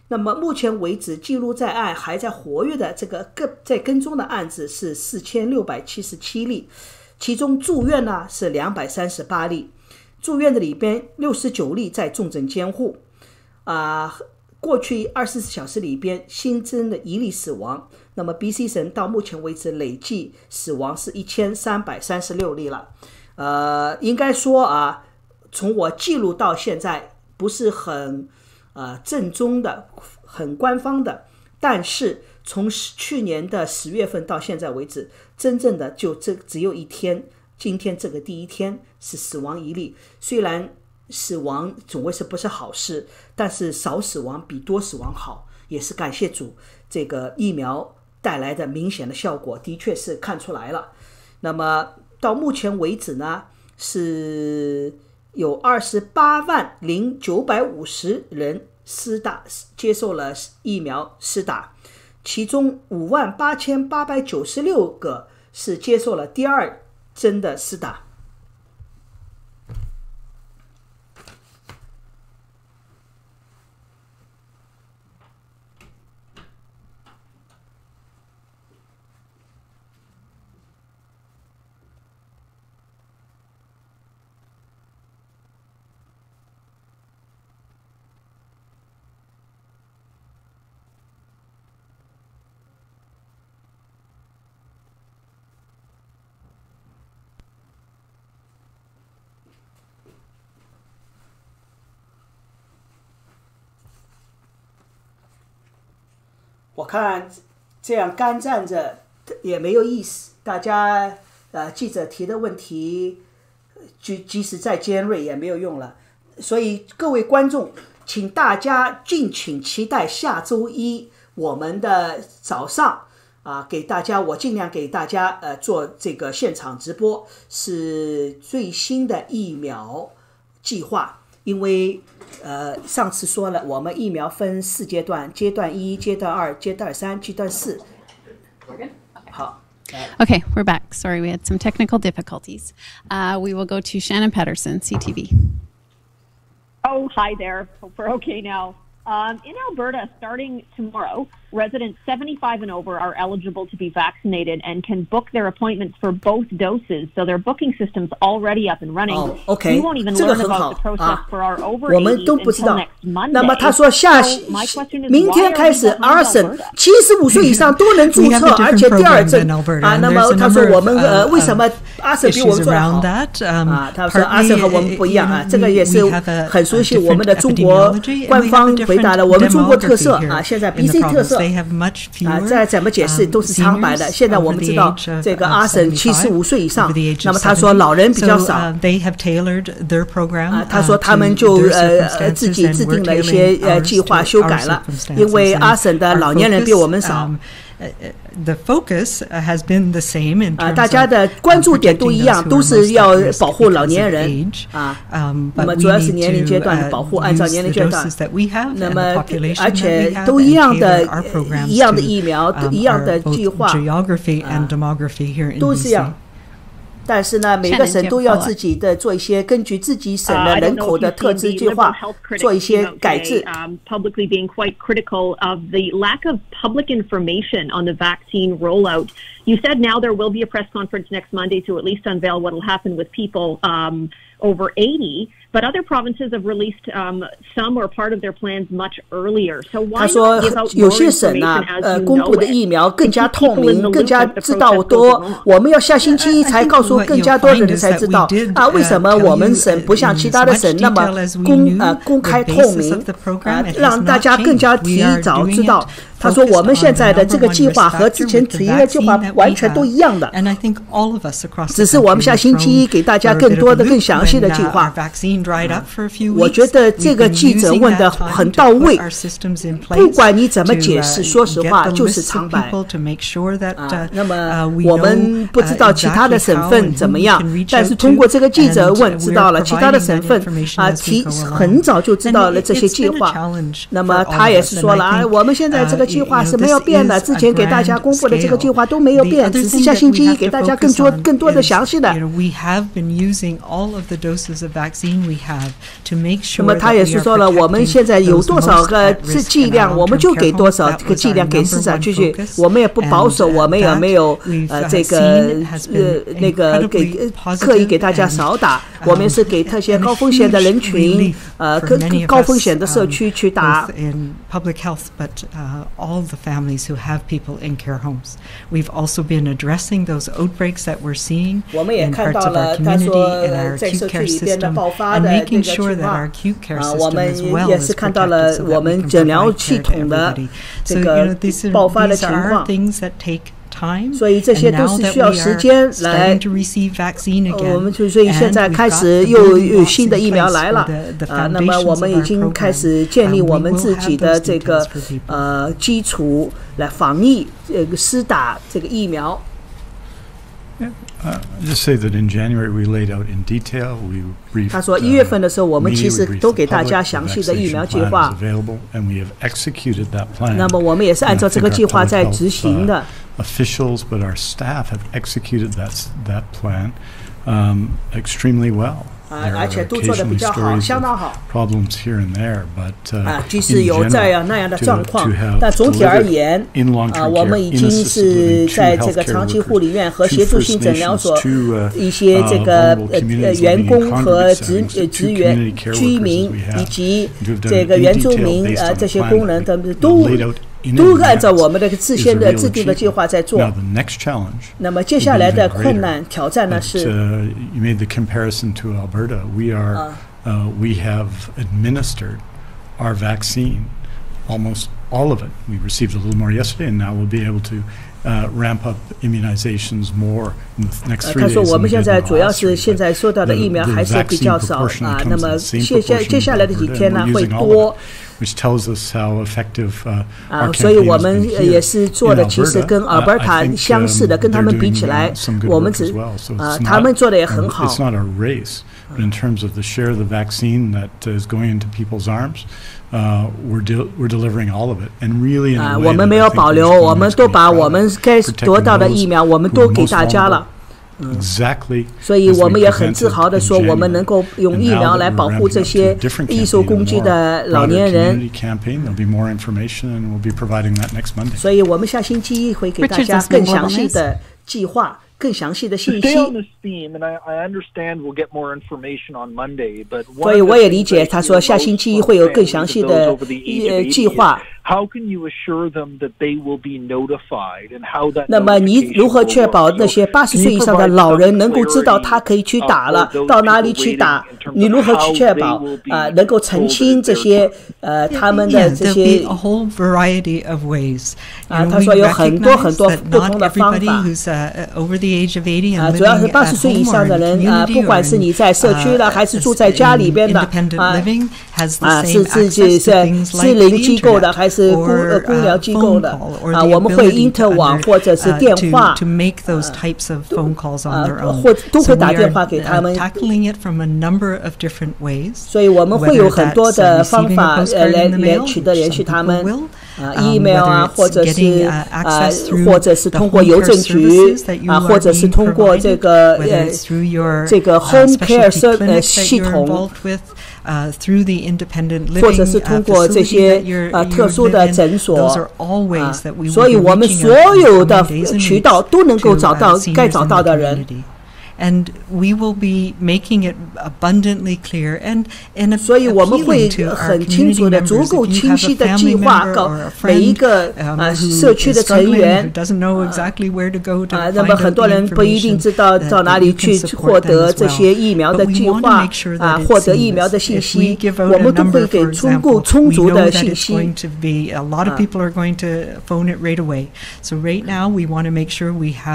那么目前为止记录在案还在活跃的这个在跟踪的案子是4677例，其中住院呢是238例，住院的里边69例在重症监护。过去24小时里边新增的1例死亡，那么 BC 省到目前为止累计死亡是1336例了。应该说啊，从我记录到现在不是很正宗的、很官方的，但是从去年的10月份到现在为止，真正的就只有一天，今天这个第一天是死亡1例。虽然死亡总归是不是好事，但是少死亡比多死亡好，也是感谢主，这个疫苗带来的明显的效果的确是看出来了。那么到目前为止呢，是有280950人接受了疫苗施打，其中58896个是接受了第2针的施打。我看这样干站着也没有意思，大家记者提的问题即使再尖锐也没有用了。所以各位观众，请大家敬请期待下周一我们的早上我尽量给大家做这个现场直播，是最新的疫苗计划。因为上次说了，我们疫苗分4阶段，阶段1、阶段2、阶段3、阶段4。好。Okay, we're back. Sorry, we had some technical difficulties. We will go to Shannon Patterson, CTV. Oh, hi there. Hope we're okay now. In Alberta, starting tomorrow, residents 75 and over are eligible to be vaccinated and can book their appointments for both doses. So their booking system's already up and running. Oh, okay. We won't even learn about the process for our over 我们都不知道。 until next Monday. 那么他说明天开始，2省75岁以上都能注册，而且第2针那么他说我们为什么2省比我们做得好他说2省和我们不一样这个也是很熟悉我们的中国官方回答了我们中国特色现在 BC 特色再怎么解释都是苍白的。现在我们知道这个2省75岁以上，那么他说老人比较少他说他们就自己制定了一些计划修改了，因为2省的老年人比我们少。The focus has been the same in terms 大家的关注点都一样，都是要保护老年人那么主要是年龄阶段的保护，按照年龄阶段。那么而且都一样的疫苗，一样的计划，都是一样。但是呢，每个省都要自己的做一些根据自己省的人口的特质计划，做一些改制。Publicly being quite critical of the lack of public information on the vaccine rollout. You said now there will be a press conference next Monday to at least unveil what will happen with people over 80. But other provinces have released some or part of their plans much earlier. So why not give out more information as you 公布的疫苗更加透明，更加知道多。我们要下星期一才告诉更加多的人才知道为什么我们省不像其他的省那么公开透明让大家更加提早知道。他说我们现在的这个计划和之前提的计划完全都一样的，只是我们下星期一给大家更多的更详细的计划。我觉得这个记者问的很到位，不管你怎么解释，说实话就是苍白那么我们不知道其他的省份怎么样，但是通过这个记者问知道了其他的省份很早就知道了这些计划。那么他也是说了我们现在这个计划是没有变的，之前给大家公布的这个计划都没有变，只是下星期一给大家更多的详细的。那么他也是说了，我们现在有多少个剂量，我们就给多少个剂量给市场去，我们也不保守，我们也没有这个那个给刻意给大家少打，我们是给特些高风险的人群高风险的社区去打。all the families who have people in care homes. We've also been addressing those outbreaks that we're seeing in parts of our community and our acute care system, and making sure that our acute care system as well is protected so that we can provide care to everybody. So, these are things that take time, 所以这些都是需要时间来。我们所以现在开始又有新的疫苗来了那么我们已经开始建立我们自己的这个基础来防疫施打这个疫苗。Just say that in January we laid out in detail. We briefed. 他说1月份的时候，我们其实都给大家详细的疫苗计划。那么我们也是按照这个计划在执行的。Officials, but our staff have executed that plan extremely well. 而且都做得比较好，相当好。Problems here and there, but 即使有这样那样的状况，但总体而言，我们已经是在这个长期护理院和协助性诊疗所一些这个员工和职员、居民以及这个原住民这些工人等都按照我们的事先的制定的计划在做。那么接下来的困难挑战呢是 you made the comparison to Alberta. We have administered our vaccine, almost all of it. We received a little more yesterday, and now we'll be able to ramp up immunizations more in the next 3 days. 他说我们现在主要是现在收到的疫苗还是比较少那么接下来的几天呢会多。Which tells us how effective our 所以我们也是做的其实跟 Alberta 相似的，跟他们比起来，我们他们做的也很好。It's not a race, but in terms of the share of the vaccine that is going into people's arms, we're delivering all of it, and really in a way 我们没有保留，我们都把我们该得到的疫苗，我们都给大家了。所以我们也很自豪地说，我们能够用疫苗来保护这些易受攻击的老年人。所以我们下星期一会给大家更详细的计划。更详细的信息。所以我也理解，他说下星期一会有更详细的计划。那么你如何确保那些80岁以上的老人能够知道他可以去打了，到哪里去打？你如何去确保能够澄清这些他们的这些？他说有很多很多不同的方法。主要是80岁以上的人不管是你在社区的还是住在家里边的是自己是私人机构的还是公疗机构的我们会 inter 网或者是电话或都会打电话给他们，所以我们会有很多的方法来取得联系他们。email 或者是通过邮政局或者是通过这个 home care 系统或者是通过这些特殊的诊所所以我们所有的渠道都能够找到该找到的人。And we will be making it abundantly clear and 所以我们会很清楚的、足够清晰的计划告每一个社区的成员。那么很多人不一定知道到哪里去获得这些疫苗的计划获得疫苗的信息，我们都会给充足的信息。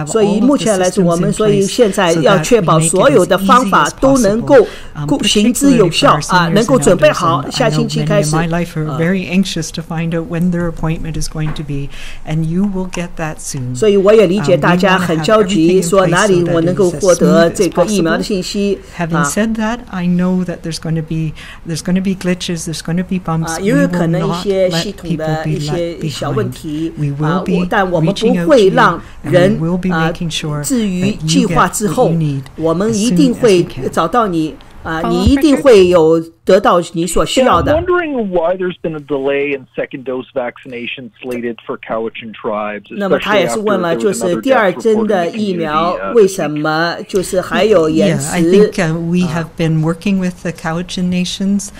所以目前来说，我们所以现在要确保所有的方法都能够行之有效能够准备好，下星期开始。所以我也理解大家很焦急，说哪里我能够获得这个疫苗的信息。Having said that, I know that there's going to be glitches, there's going to be bumps. 因为可能一些系统的一些小问题但我们不会让人至于计划之后。我们一定会找到你你一定会有得到你所需要的。 I'm wondering why there's been a delay in second dose vaccination slated for Cowichan tribes. 那么他也是问了，就是第二针的疫苗为什么就是还有延迟？ I think we have been working with the Cowichan nations.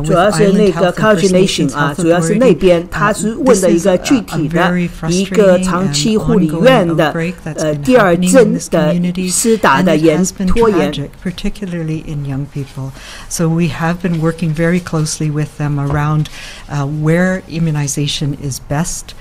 主要是那个 Cowichan Nation 啊，主要是那边他是问的一个具体的一个长期护理院的第二针的施打的拖延。 particularly in young people. So we have been working very closely with them around where immunization is best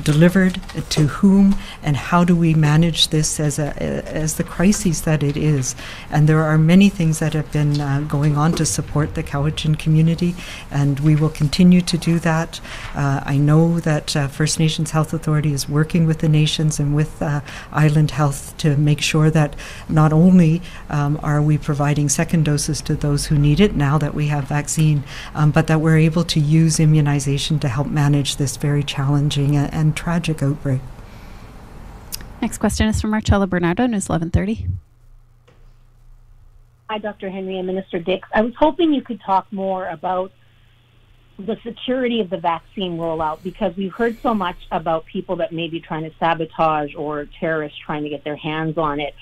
delivered to whom, and how do we manage this as the crisis that it is. And there are many things that have been going on to support the Cowichan community, and we will continue to do that. I know that First Nations Health Authority is working with the nations and with Island Health to make sure that not only are we providing second doses to those who need it now that we have vaccine, but that we're able to use immunization to help manage this very challenging and tragic outbreak. Next question is from Marcella Bernardo, News 1130. Hi, Dr. Henry and Minister Dix. I was hoping you could talk more about the security of the vaccine rollout, because we've heard so much about people that may be trying to sabotage or terrorists trying to get their hands on it.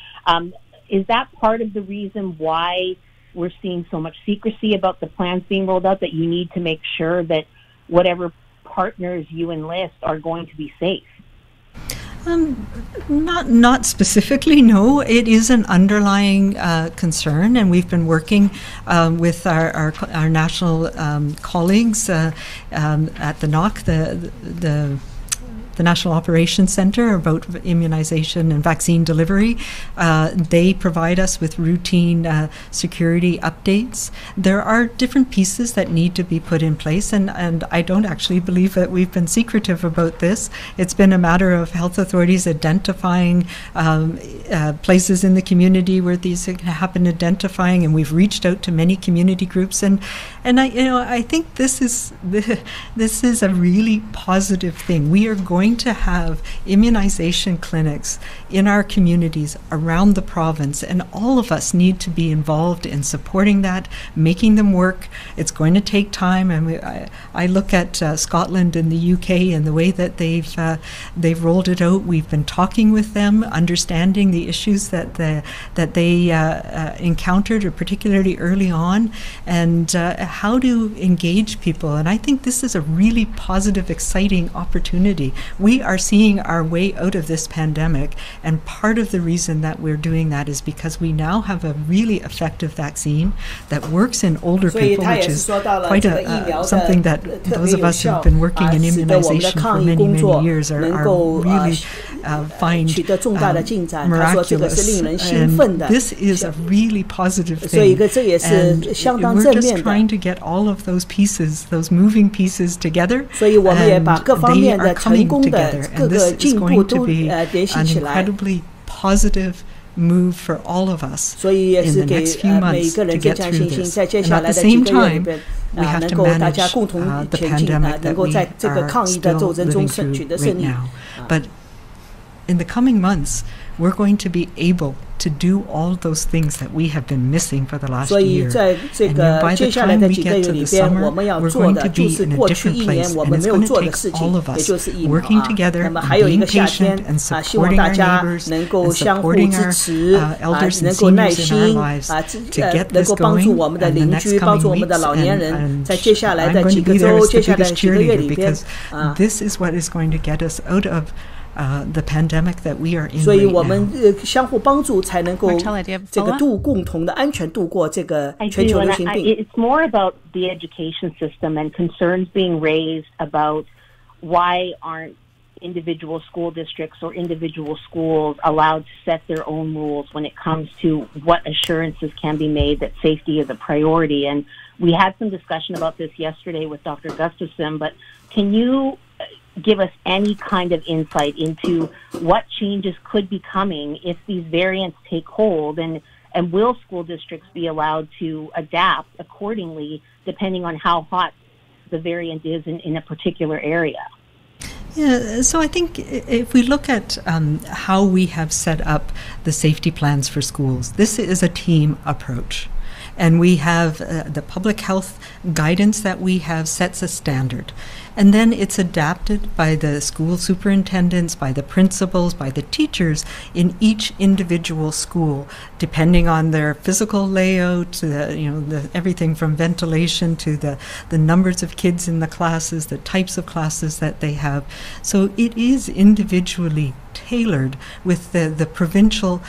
Is that part of the reason why we're seeing so much secrecy about the plans being rolled out, that you need to make sure that whatever partners you enlist are going to be safe? Not specifically, no. It is an underlying concern, and we've been working with our national colleagues at the NOC, the National Operations Center, about immunization and vaccine delivery. They provide us with routine security updates. There are different pieces that need to be put in place, and I don't actually believe that we've been secretive about this. It's been a matter of health authorities identifying places in the community where these can happen, identifying, and we've reached out to many community groups, and I think this is a really positive thing. We are going to have immunization clinics in our communities around the province, and all of us need to be involved in supporting that, making them work. It's going to take time, and I look at Scotland and the UK and the way that they've rolled it out. We've been talking with them, understanding the issues that they encountered, or particularly early on, and how to engage people. And I think this is a really positive, exciting opportunity. We are seeing our way out of this pandemic, and part of the reason that we're doing that is because we now have a really effective vaccine that works in older people, which is quite something that those of us who've been working in immunization for many, many years are really find miraculous. And this is a really positive thing. And we're just trying to get all of those pieces, those moving pieces together, and they are coming together. And this is going to be an incredibly positive move for all of us in the next few months to get through this. And at the same time, we have to manage the pandemic that we are still living through right now. But in the coming months, we're going to be able to do all those things that we have been missing for the last year. And by the time we get to the summer, we're going to be in a different place, and it's going to take all of us working together, and being patient, and supporting our neighbors, and supporting our elders and seniors in our lives to get this going in the next coming weeks. And I'm going to be there as the biggest cheerleader, because this is what is going to get us out of the pandemic that we are in 所以我们相互帮助才能够这个共同的安全度过这个全球流行病。 It's more about the education system and concerns being raised about why aren't individual school districts or individual schools allowed to set their own rules when it comes to what assurances can be made that safety is a priority. And we had some discussion about this yesterday with Dr. Gustafson, but can you give us any kind of insight into what changes could be coming if these variants take hold, and will school districts be allowed to adapt accordingly depending on how hot the variant is in a particular area? Yeah, so I think if we look at how we have set up the safety plans for schools, this is a team approach. And we have the public health guidance that we have sets a standard. And then it's adapted by the school superintendents, by the principals, by the teachers in each individual school, depending on their physical layout, everything from ventilation to the numbers of kids in the classes, the types of classes that they have. So it is individually tailored with the provincial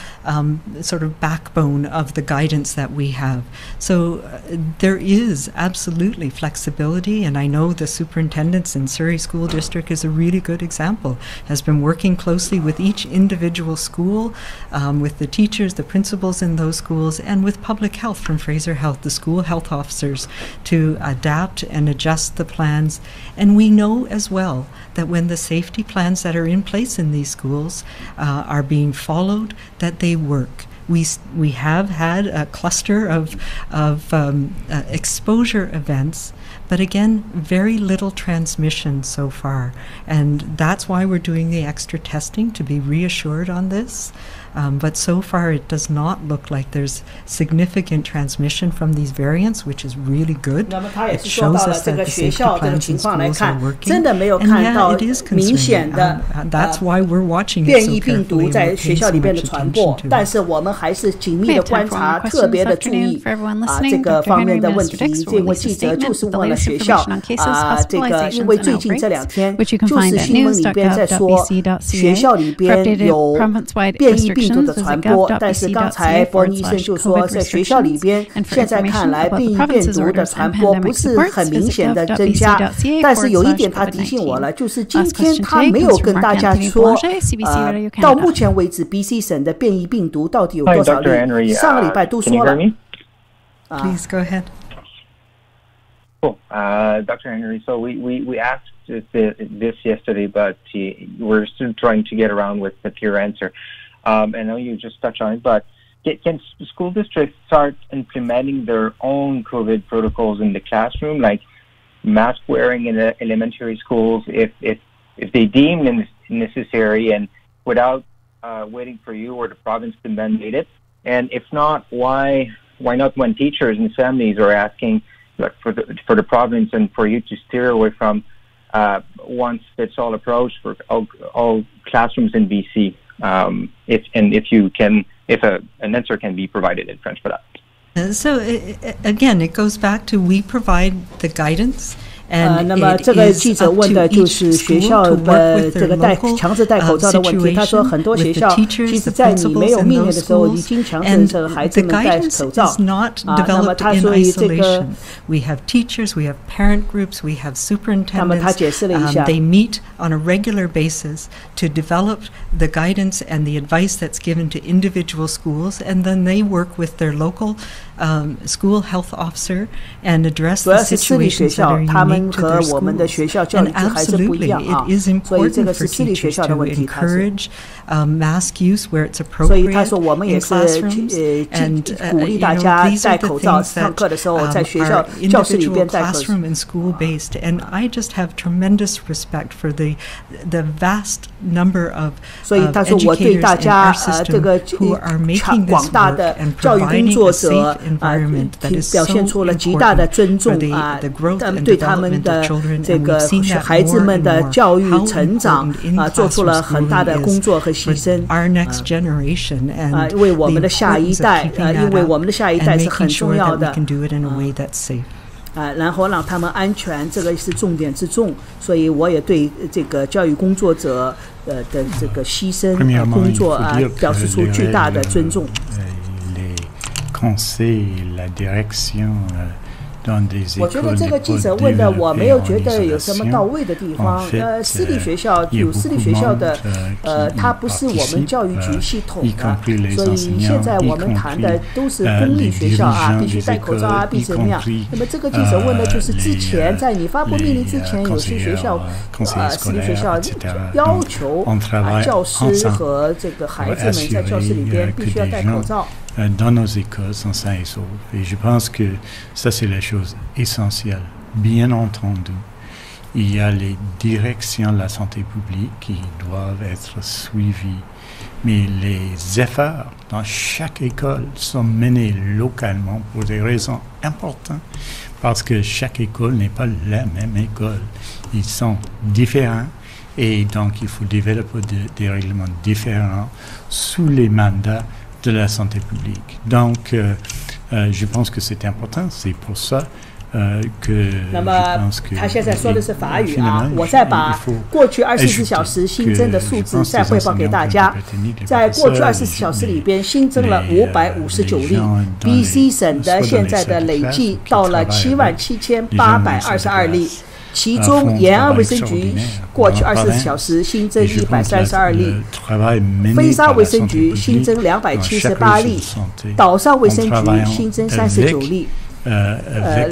sort of backbone of the guidance that we have. So there is absolutely flexibility, and I know the superintendents in Surrey School District is a really good example, has been working closely with each individual school, with the teachers, the principals in those schools, and with public health from Fraser Health, the school health officers, to adapt and adjust the plans. And we know as well that when the safety plans that are in place in these schools are being followed, that they work. We have had a cluster of exposure events, but again, very little transmission so far. And that's why we're doing the extra testing, to be reassured on this. But so far it does not look like there's significant transmission from these variants, which is really good. It shows us that the safety plans in schools are working. And yeah, it is concerning. That's why we're watching it so carefully and we're paying so much attention to it. 但是我们还是紧密的观察，特别的注意这个方面的问题。这位记者就是问了学校这个因为最近这2天就是新闻里边在说学校里边有变异病毒的传播，但是刚才伯恩医生就说，在学校里边现在看来变异病毒的传播不是很明显的增加，但是有一点他提醒我了，就是今天他没有跟大家说到目前为止 BC 省的变异病毒到底有多少例，上个礼拜都说了。Please go ahead. Cool. Dr. Henry, so we asked this yesterday, but we're still trying to get around with the clear answer. I know you just touched on it, but can school districts start implementing their own COVID protocols in the classroom, like mask wearing in the elementary schools, if they deem necessary, and without waiting for you or the province to mandate it? And if not, why not when teachers and families are asking for the province and for you to steer away from one-fits-all approach for all classrooms in BC? If an answer can be provided in French for that. So again, it goes back to we provide the guidance. 那么这个记者问的就是学校的这个强制戴口罩的问题。他说很多学校其实在你没有命令的时候已经强制这个孩子们戴口罩。那么他所以这个 we have teachers, we have parent groups, we have superintendents. 那么他解释了一下 they meet on a regular basis to develop the guidance and the advice that's given to individual schools, and then they work with their local school health officer and address the situations that are unique to their schools. And absolutely, it is important for teachers to encourage mask use where it's appropriate in classrooms. And these are the things that are individual classroom and school-based. And I just have tremendous respect for the vast number of educators in our system who are making this work and providing a safe environment that is so important for the growth and development of children. And we've seen that more and more, how important in classroom schooling is for our next generation and the importance of keeping that up and making sure that we can do it in a way that's safe. 然后让他们安全，这个是重点之重，所以我也对这个教育工作者的这个牺牲工作表示出巨大的尊重。我觉得这个记者问的我没有觉得有什么到位的地方。私立学校有私立学校的，它不是我们教育局系统的，所以现在我们谈的都是公立学校必须戴口罩必须怎么样。那么这个记者问的就是之前在你发布命令之前，有些学校私立学校要求教师和这个孩子们在教室里边必须要戴口罩。dans nos écoles sont sains et saufs. Et je pense que ça, c'est la chose essentielle. Bien entendu, il y a les directions de la santé publique qui doivent être suivies. Mais les efforts dans chaque école sont menés localement pour des raisons importantes parce que chaque école n'est pas la même école. Ils sont différents et donc il faut développer des règlements différents sous les mandats de la santé publique. Donc, je pense que c'est important. C'est pour ça那么他现在说的是法语啊，我再把过去24小时新增的数字再汇报给大家。在过去24小时里边新增了559例 ，BC 省的现在的累计到了77822例。其中，延安卫生局过去24小时新增132例，飞沙卫生局新增278例，岛上卫生局新增39例。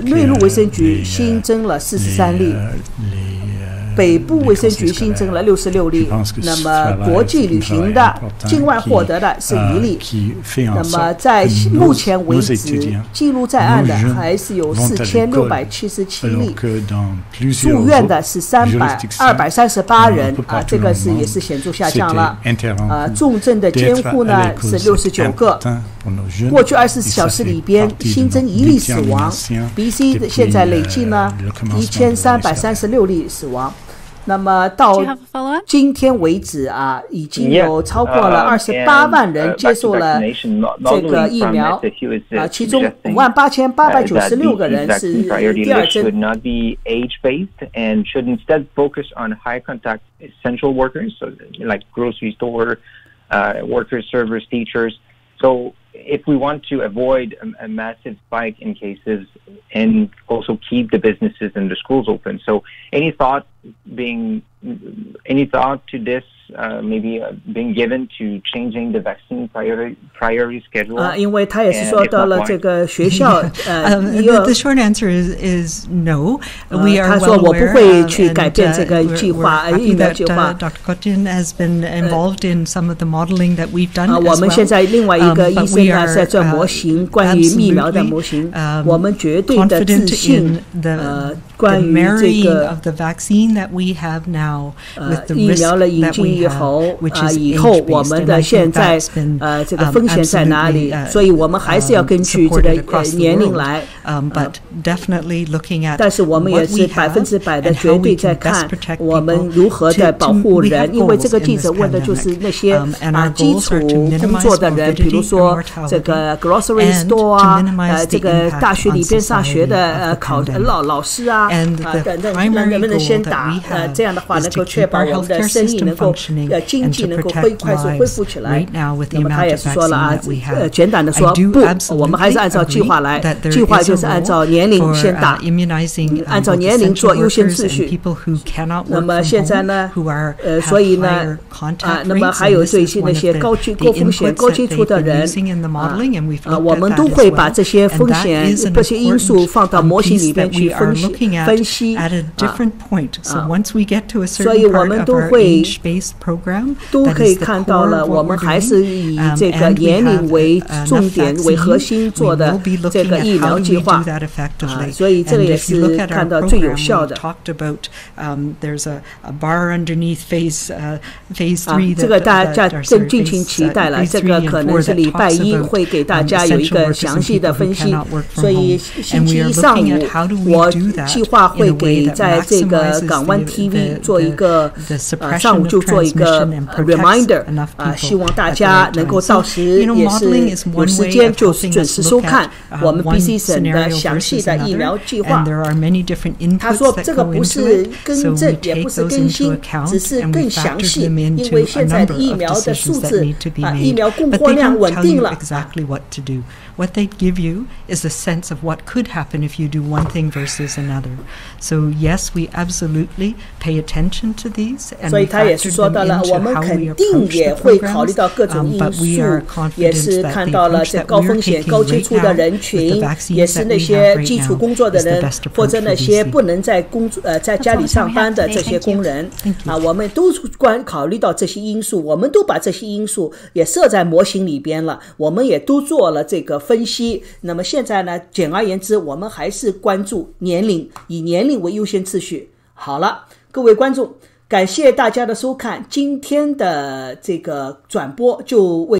内陆卫生局新增了43例，北部卫生局新增了66例。那么国际旅行的境外获得的是1例。那么在目前为止记录在案的还是有4677例，住院的是238人啊，这个也是显著下降了。重症的监护呢是69个。过去24小时里边新增1例死亡 ，BC 现在累计呢1336例死亡。那么到今天为止啊，已经有超过了28万人接受了这个疫苗啊，其中58896个人是第二针。So if we want to avoid a massive spike in cases and also keep the businesses and the schools open, so any thought to this maybe being given to changing the vaccine priority schedule? 因为他也是说到了这个学校the short answer is no. We are 他说我不会去改变这个计划，疫苗计划。Dr. Kotin has been involved in some of the modeling that we've done as well. 我们现在另外一个医生呢在做模型，关于疫苗的模型，我们绝对的自信。关于这个of the vaccine that we have now with the 疫苗的引进以后我们的现在这个风险在哪里？所以我们还是要根据这个年龄来。But definitely looking at 但是我们也是100%的绝对在看我们如何在保护人，因为这个记者问的就是那些基础工作的人，比如说这个 grocery store 啊，这个大学里边上学的老师啊。等等，能不能先打？这样的话能够确保我们的生意能够经济能够快速恢复起来。那么他也是说了啊，简短的说不，我们还是按照计划来。计划就是按照年龄先打，按照年龄做优先次序。那么现在呢，所以呢，那么还有对那些高风险、高接触的人，我们都会把这些风险、这些因素放到模型里边去分析。所以我们都可以看到了，我们还是以这个年龄为重点、为核心做的这个疫苗计划。所以这个也是看到最有效的。这个大家真敬请期待了，这个可能是礼拜1会给大家有一个详细的分析。所以星期1上午我计划会给在这个港湾 TV 做一个上午就做一个 reminder 希望大家能够到时也是有时间就准时收看我们 BC 省的详细的疫苗计划。他说这个不是更正也不是更新，只是更详细，因为现在的疫苗的数字疫苗供货量稳定了。What they give you is a sense of what could happen if you do one thing versus another. So yes, we absolutely pay attention to these and we factor them into how we approach the programs, but we are confident that the approach that we are taking right now with the vaccines that we have right now is the best approach for BC. 不能在家里上班的这些工人我们都考虑到这些因素，我们都把这些因素也设在模型里边了，我们也都做了这个分析。那么现在呢，简而言之，我们还是关注年龄，以年龄为优先次序。好了，各位观众，感谢大家的收看，今天的这个转播就为